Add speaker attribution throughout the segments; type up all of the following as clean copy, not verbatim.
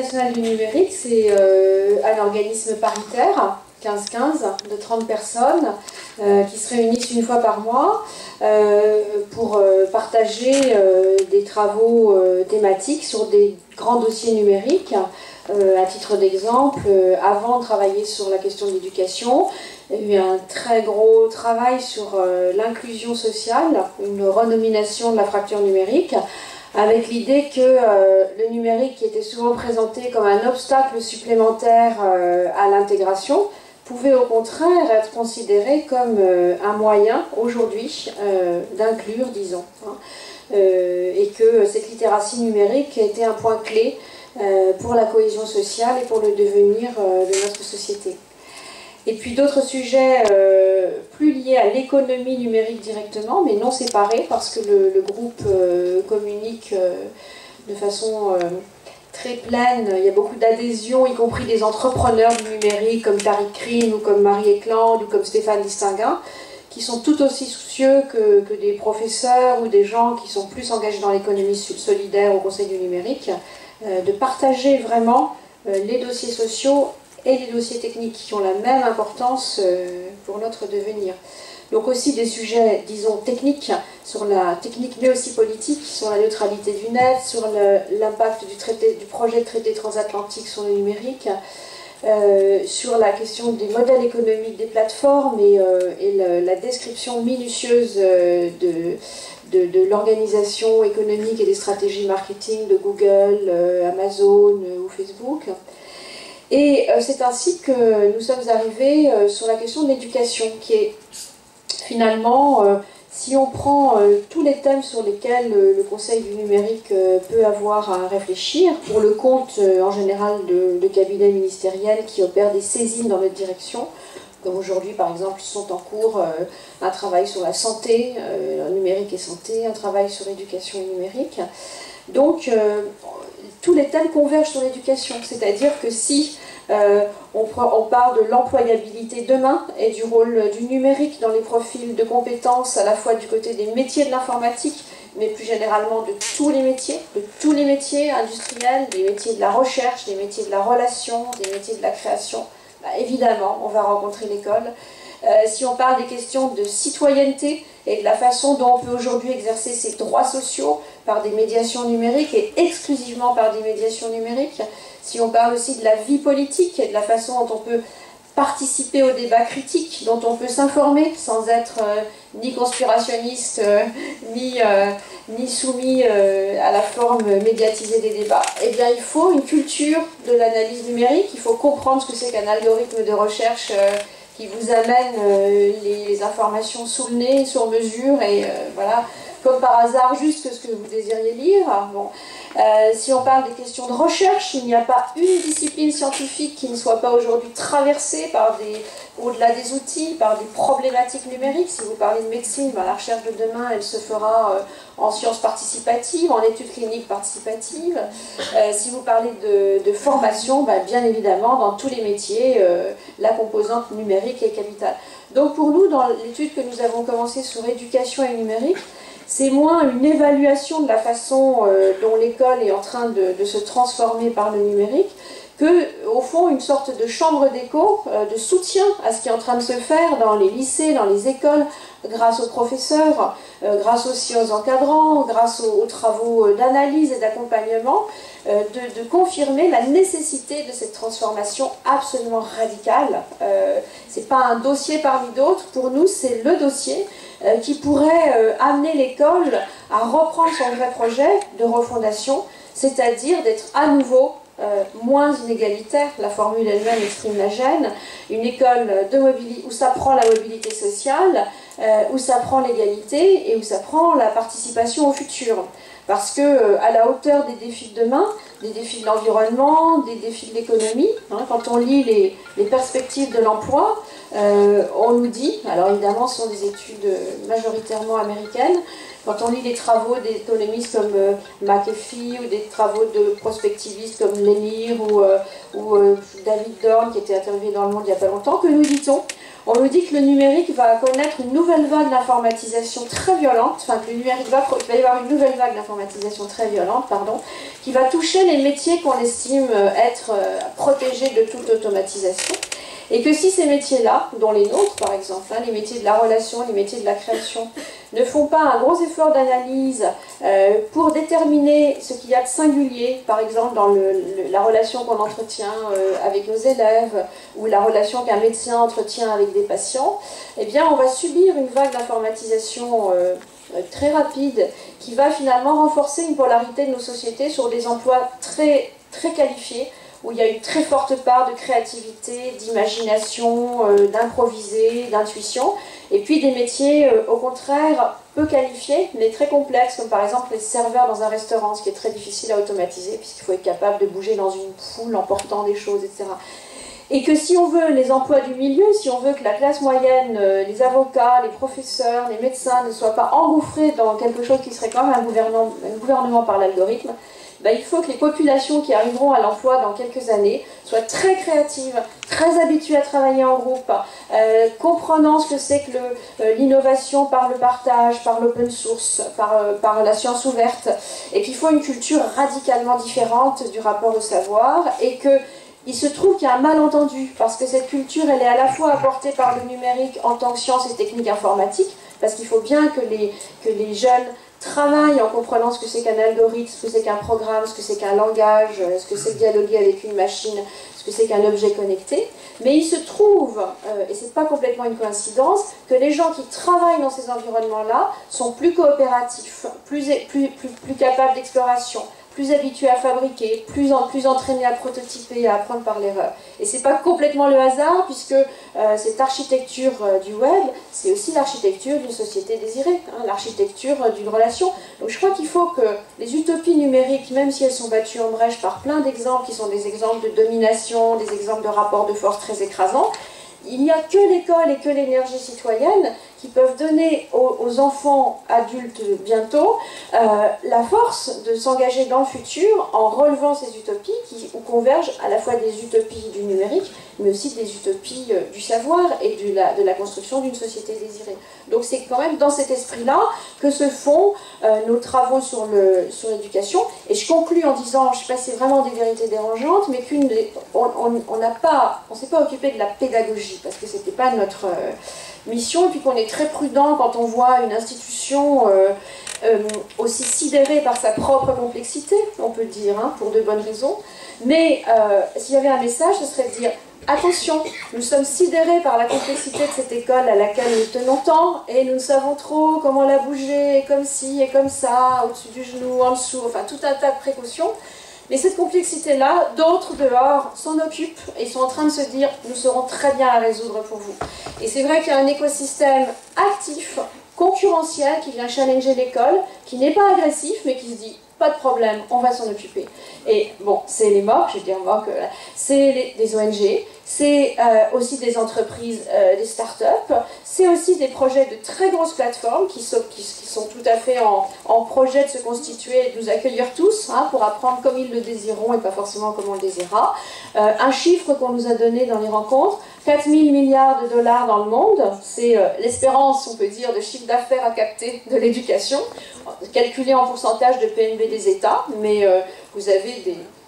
Speaker 1: national du numérique, c'est un organisme paritaire, 15-15, de 30 personnes, qui se réunissent une fois par mois pour partager des travaux thématiques sur des grands dossiers numériques. À titre d'exemple, avant de travailler sur la question de l'éducation, il y a eu un très gros travail sur l'inclusion sociale, une renomination de la fracture numérique, avec l'idée que le numérique, qui était souvent présenté comme un obstacle supplémentaire à l'intégration, pouvait au contraire être considéré comme un moyen, aujourd'hui, d'inclure, disons. Et que cette littératie numérique était un point clé pour la cohésion sociale et pour le devenir de notre société. Et puis d'autres sujets plus liés à l'économie numérique directement, mais non séparés, parce que le groupe communique de façon très pleine. Il y a beaucoup d'adhésions, y compris des entrepreneurs du numérique comme Tariq Krim ou comme Marie Eklund ou comme Stéphane Distinguin, qui sont tout aussi soucieux que des professeurs ou des gens qui sont plus engagés dans l'économie solidaire au Conseil du numérique, de partager vraiment les dossiers sociaux et les dossiers techniques qui ont la même importance pour notre devenir. Donc aussi des sujets, disons, techniques, sur la technique mais aussi politique, sur la neutralité du net, sur l'impact du projet de traité transatlantique sur le numérique, sur la question des modèles économiques des plateformes et la description minutieuse de l'organisation économique et des stratégies marketing de Google, Amazon ou Facebook. Et c'est ainsi que nous sommes arrivés sur la question de l'éducation, qui est finalement, si on prend tous les thèmes sur lesquels le Conseil du numérique peut avoir à réfléchir, pour le compte en général de cabinets ministériels qui opèrent des saisines dans notre direction, comme aujourd'hui par exemple sont en cours un travail sur la santé, numérique et santé, un travail sur l'éducation et numérique. Donc tous les thèmes convergent sur l'éducation, c'est-à-dire que si on parle de l'employabilité demain et du rôle du numérique dans les profils de compétences, à la fois du côté des métiers de l'informatique, mais plus généralement de tous les métiers industriels, des métiers de la recherche, des métiers de la relation, des métiers de la création, bah, évidemment, on va rencontrer l'école. Si on parle des questions de citoyenneté et de la façon dont on peut aujourd'hui exercer ses droits sociaux par des médiations numériques et exclusivement par des médiations numériques, si on parle aussi de la vie politique et de la façon dont on peut participer au débat critique, dont on peut s'informer sans être ni conspirationniste, ni soumis à la forme médiatisée des débats, eh bien il faut une culture de l'analyse numérique, il faut comprendre ce que c'est qu'un algorithme de recherche qui vous amène les informations sous le nez, sur mesure, et voilà, comme par hasard, juste ce que vous désiriez lire. Bon. Si on parle des questions de recherche, il n'y a pas une discipline scientifique qui ne soit pas aujourd'hui traversée par au-delà des outils, par des problématiques numériques. Si vous parlez de médecine, ben, la recherche de demain, elle se fera en sciences participatives, en études cliniques participatives. Si vous parlez de formation, ben, bien évidemment, dans tous les métiers, la composante numérique est capitale. Donc pour nous, dans l'étude que nous avons commencée sur éducation et numérique, c'est moins une évaluation de la façon dont l'école est en train de se transformer par le numérique que, au fond, une sorte de chambre d'écho, de soutien à ce qui est en train de se faire dans les lycées, dans les écoles, grâce aux professeurs, grâce aussi aux encadrants, grâce aux travaux d'analyse et d'accompagnement, de confirmer la nécessité de cette transformation absolument radicale. C'est pas un dossier parmi d'autres, pour nous c'est le dossier qui pourrait amener l'école à reprendre son vrai projet de refondation, c'est-à-dire d'être à nouveau moins inégalitaire. La formule elle-même exprime la gêne. Une école où ça prend la mobilité sociale, où ça prend l'égalité et où ça prend la participation au futur. Parce que à la hauteur des défis de demain, des défis de l'environnement, des défis de l'économie, hein, quand on lit les perspectives de l'emploi, on nous dit, alors évidemment ce sont des études majoritairement américaines, quand on lit des travaux d'économistes comme McAfee ou des travaux de prospectivistes comme Lemire ou David Dorn qui était interviewé dans Le Monde il n'y a pas longtemps, que nous dit-on? On nous dit que le numérique va connaître une nouvelle vague d'informatisation très violente, enfin que le numérique qu'il va y avoir une nouvelle vague d'informatisation très violente, pardon, qui va toucher les métiers qu'on estime être protégés de toute automatisation. Et que si ces métiers-là, dont les nôtres par exemple, hein, les métiers de la relation, les métiers de la création, ne font pas un gros effort d'analyse pour déterminer ce qu'il y a de singulier, par exemple dans la relation qu'on entretient avec nos élèves, ou la relation qu'un médecin entretient avec des patients, eh bien on va subir une vague d'informatisation très rapide qui va finalement renforcer une polarité de nos sociétés sur des emplois très, très qualifiés, où il y a une très forte part de créativité, d'imagination, d'improviser, d'intuition, et puis des métiers au contraire peu qualifiés, mais très complexes, comme par exemple les serveurs dans un restaurant, ce qui est très difficile à automatiser, puisqu'il faut être capable de bouger dans une foule en portant des choses, etc. Et que si on veut les emplois du milieu, si on veut que la classe moyenne, les avocats, les professeurs, les médecins ne soient pas engouffrés dans quelque chose qui serait quand même un gouvernement par l'algorithme, ben, il faut que les populations qui arriveront à l'emploi dans quelques années soient très créatives, très habituées à travailler en groupe, comprenant ce que c'est que l'innovation par le partage, par l'open source, par la science ouverte, et qu'il faut une culture radicalement différente du rapport au savoir, et qu'il se trouve qu'il y a un malentendu, parce que cette culture, elle est à la fois apportée par le numérique en tant que science et technique informatique, parce qu'il faut bien que les jeunes travaillent en comprenant ce que c'est qu'un algorithme, ce que c'est qu'un programme, ce que c'est qu'un langage, ce que c'est dialoguer avec une machine, ce que c'est qu'un objet connecté. Mais il se trouve, et c'est pas complètement une coïncidence, que les gens qui travaillent dans ces environnements-là sont plus coopératifs, plus capables d'exploration, plus habitués à fabriquer, plus entraînés à prototyper, à apprendre par l'erreur. Et c'est pas complètement le hasard, puisque cette architecture du web, c'est aussi l'architecture d'une société désirée, hein, l'architecture d'une relation. Donc je crois qu'il faut que les utopies numériques, même si elles sont battues en brèche par plein d'exemples, qui sont des exemples de domination, des exemples de rapports de force très écrasants, il n'y a que l'école et que l'énergie citoyenne qui peuvent donner aux enfants adultes bientôt la force de s'engager dans le futur en relevant ces utopies qui convergent à la fois des utopies du numérique, mais aussi des utopies du savoir et de la construction d'une société désirée. Donc c'est quand même dans cet esprit-là que se font nos travaux sur l'éducation. Et je conclus en disant, je ne sais pas si c'est vraiment des vérités dérangeantes, mais on ne s'est pas occupé de la pédagogie, parce que ce n'était pas notre mission, et puis qu'on est très prudent quand on voit une institution aussi sidérée par sa propre complexité, on peut le dire, hein, pour de bonnes raisons. Mais s'il y avait un message, ce serait de dire attention, nous sommes sidérés par la complexité de cette école à laquelle nous tenons tant, et nous ne savons trop comment la bouger, comme ci et comme ça, au-dessus du genou, en dessous, enfin tout un tas de précautions. Mais cette complexité-là, d'autres dehors s'en occupent et sont en train de se dire « nous saurons très bien la résoudre pour vous ». Et c'est vrai qu'il y a un écosystème actif, concurrentiel, qui vient challenger l'école, qui n'est pas agressif, mais qui se dit « pas de problème, on va s'en occuper ». Et bon, c'est les MOOC, je vais dire MOOC, c'est des ONG, c'est aussi des entreprises, des start-up, c'est aussi des projets de très grosses plateformes qui sont tout à fait en projet de se constituer et de nous accueillir tous, hein, pour apprendre comme ils le désireront et pas forcément comme on le désirera. Un chiffre qu'on nous a donné dans les rencontres, 4 000 milliards de dollars dans le monde, c'est l'espérance, on peut dire, de chiffre d'affaires à capter de l'éducation, calculé en pourcentage de PNB des États, mais vous avez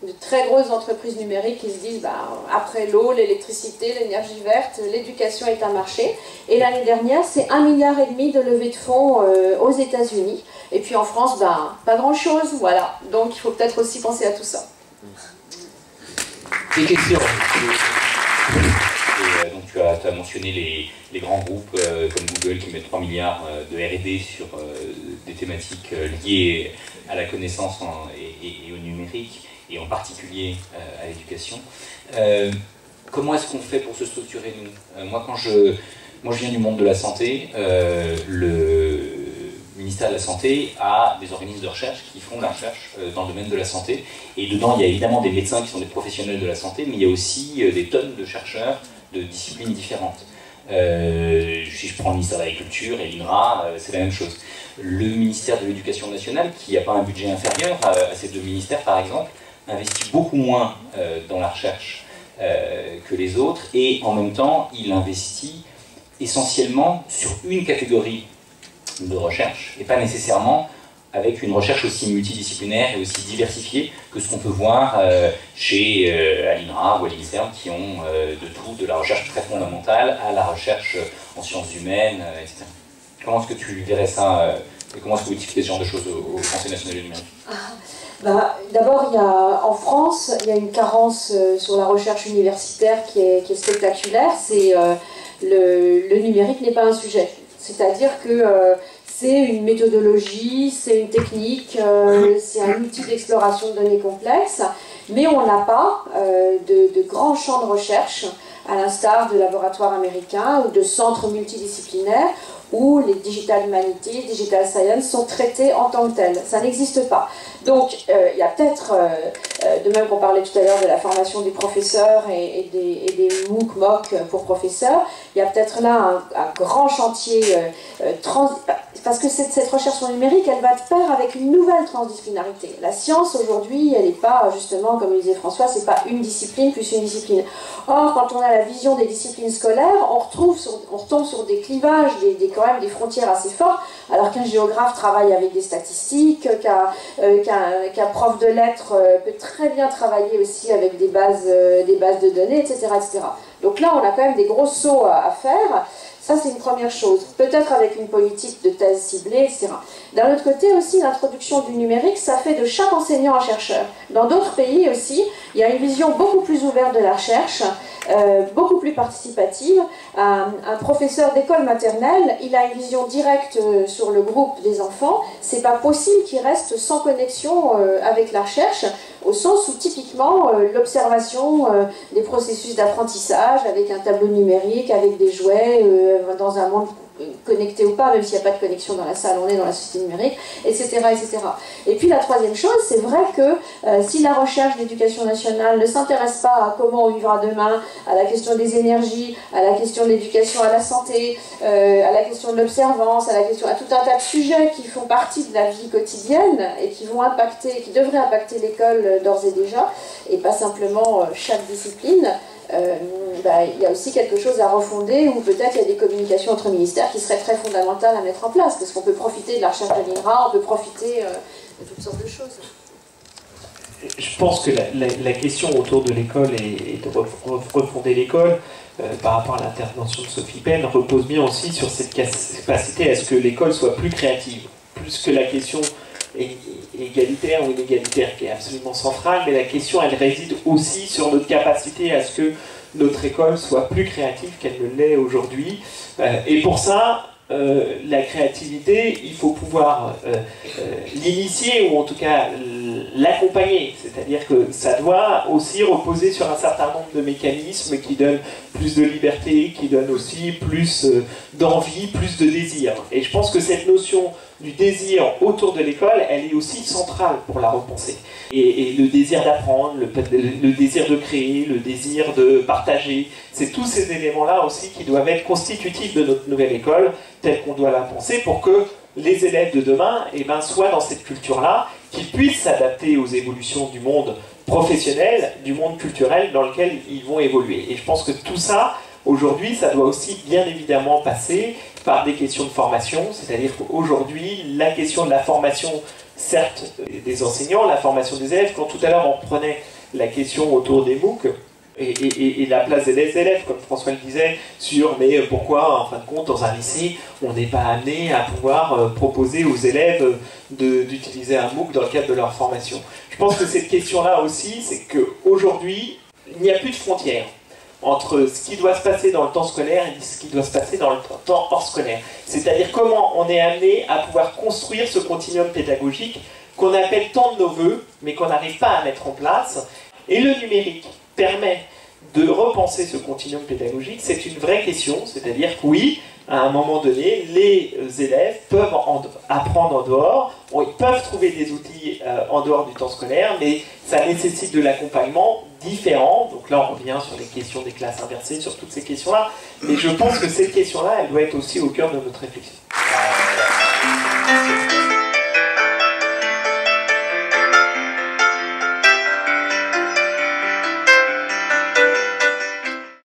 Speaker 1: de très grosses entreprises numériques qui se disent après l'eau, l'électricité, l'énergie verte, l'éducation est un marché. Et l'année dernière, c'est 1,5 milliard de levée de fonds aux États-Unis. Et puis en France, pas grand-chose, voilà. Donc il faut peut-être aussi penser à tout ça.
Speaker 2: Des questions. Donc tu as mentionné les grands groupes comme Google qui mettent 3 milliards de R&D sur des thématiques liées à la connaissance et au numérique, et en particulier à l'éducation. Comment est-ce qu'on fait pour se structurer, nous? Moi, je viens du monde de la santé. Le ministère de la Santé a des organismes de recherche qui font de la recherche dans le domaine de la santé. Et dedans, il y a évidemment des médecins qui sont des professionnels de la santé, mais il y a aussi des tonnes de chercheurs de disciplines différentes. Si je prends le ministère de l'Agriculture et l'INRA, c'est la même chose. Le ministère de l'Éducation nationale, qui n'a pas un budget inférieur à ces deux ministères, par exemple, investit beaucoup moins dans la recherche que les autres, et en même temps, il investit essentiellement sur une catégorie de recherche, et pas nécessairement avec une recherche aussi multidisciplinaire et aussi diversifiée que ce qu'on peut voir chez à l'INRA ou à l'INSERM, qui ont de tout, de la recherche très fondamentale à la recherche en sciences humaines, etc. Comment est-ce que tu verrais ça et comment est-ce que vous expliquez ce genre de choses au Conseil national du numérique?
Speaker 1: D'abord, en France, il y a une carence sur la recherche universitaire qui est spectaculaire. C'est le numérique n'est pas un sujet. C'est-à-dire que c'est une méthodologie, c'est une technique, c'est un outil d'exploration de données complexes, mais on n'a pas de grands champs de recherche, à l'instar de laboratoires américains ou de centres multidisciplinaires où les digital humanities, digital science sont traités en tant que tels. Ça n'existe pas. Donc, il y a peut-être, de même qu'on parlait tout à l'heure de la formation des professeurs et des MOOC, MOOC pour professeurs, il y a peut-être là un grand chantier parce que cette recherche en numérique, elle va de pair avec une nouvelle transdisciplinarité. La science, aujourd'hui, elle n'est pas, justement, comme le disait François, c'est pas une discipline plus une discipline. Or, quand on a la vision des disciplines scolaires, on retombe sur des clivages, quand même des frontières assez fortes, alors qu'un géographe travaille avec des statistiques, qu'un prof de lettres peut très bien travailler aussi avec des bases de données, etc., etc. Donc là, on a quand même des gros sauts à faire. Ça, c'est une première chose. Peut-être avec une politique de thèse ciblée, etc. D'un autre côté aussi, l'introduction du numérique, ça fait de chaque enseignant un chercheur. Dans d'autres pays aussi, il y a une vision beaucoup plus ouverte de la recherche, beaucoup plus participative. Un professeur d'école maternelle, il a une vision directe sur le groupe des enfants. C'est pas possible qu'il reste sans connexion avec la recherche, au sens où typiquement l'observation des processus d'apprentissage avec un tableau numérique, avec des jouets, dans un monde connecté ou pas, même s'il n'y a pas de connexion dans la salle, on est dans la société numérique, etc., etc. Et puis la troisième chose, c'est vrai que si la recherche d'éducation nationale ne s'intéresse pas à comment on vivra demain, à la question des énergies, à la question de l'éducation à la santé, à la question de l'observance, à tout un tas de sujets qui font partie de la vie quotidienne et qui devraient impacter l'école d'ores et déjà, et pas simplement chaque discipline, il y a aussi quelque chose à refonder, ou peut-être il y a des communications entre ministères qui seraient très fondamentales à mettre en place, parce qu'on peut profiter de la recherche de l'INRA, on peut profiter de toutes sortes de choses.
Speaker 3: Je pense que la question autour de l'école et de refonder l'école, par rapport à l'intervention de Sophie Penn, repose bien aussi sur cette capacité à ce que l'école soit plus créative, plus que la question égalitaire ou inégalitaire qui est absolument centrale, mais la question elle réside aussi sur notre capacité à ce que notre école soit plus créative qu'elle ne l'est aujourd'hui. Et pour ça, la créativité, il faut pouvoir l'initier ou en tout cas l'accompagner. C'est-à-dire que ça doit aussi reposer sur un certain nombre de mécanismes qui donnent plus de liberté, qui donnent aussi plus d'envie, plus de désir. Et je pense que cette notion du désir autour de l'école, elle est aussi centrale pour la repenser. Et le désir d'apprendre, le désir de créer, le désir de partager, c'est tous ces éléments-là aussi qui doivent être constitutifs de notre nouvelle école, telle qu'on doit la penser, pour que les élèves de demain soient dans cette culture-là, qu'ils puissent s'adapter aux évolutions du monde professionnel, du monde culturel dans lequel ils vont évoluer. Et je pense que tout ça, aujourd'hui, ça doit aussi bien évidemment passer par des questions de formation, c'est-à-dire qu'aujourd'hui, la question de la formation, certes, des enseignants, la formation des élèves, quand tout à l'heure on prenait la question autour des MOOC, et la place des élèves, comme François le disait, sur mais pourquoi, en fin de compte, dans un lycée, on n'est pas amené à pouvoir proposer aux élèves d'utiliser un MOOC dans le cadre de leur formation. Je pense que cette question-là aussi, c'est qu'aujourd'hui, il n'y a plus de frontières entre ce qui doit se passer dans le temps scolaire et ce qui doit se passer dans le temps hors scolaire. C'est-à-dire comment on est amené à pouvoir construire ce continuum pédagogique qu'on appelle tant de nos voeux, mais qu'on n'arrive pas à mettre en place. Et le numérique permet de repenser ce continuum pédagogique, c'est une vraie question, c'est-à-dire que oui, à un moment donné, les élèves peuvent apprendre en dehors, ils peuvent trouver des outils en dehors du temps scolaire, mais ça nécessite de l'accompagnement différent. Donc là, on revient sur les questions des classes inversées, sur toutes ces questions-là. Mais je pense que cette question-là, elle doit être aussi au cœur de notre réflexion.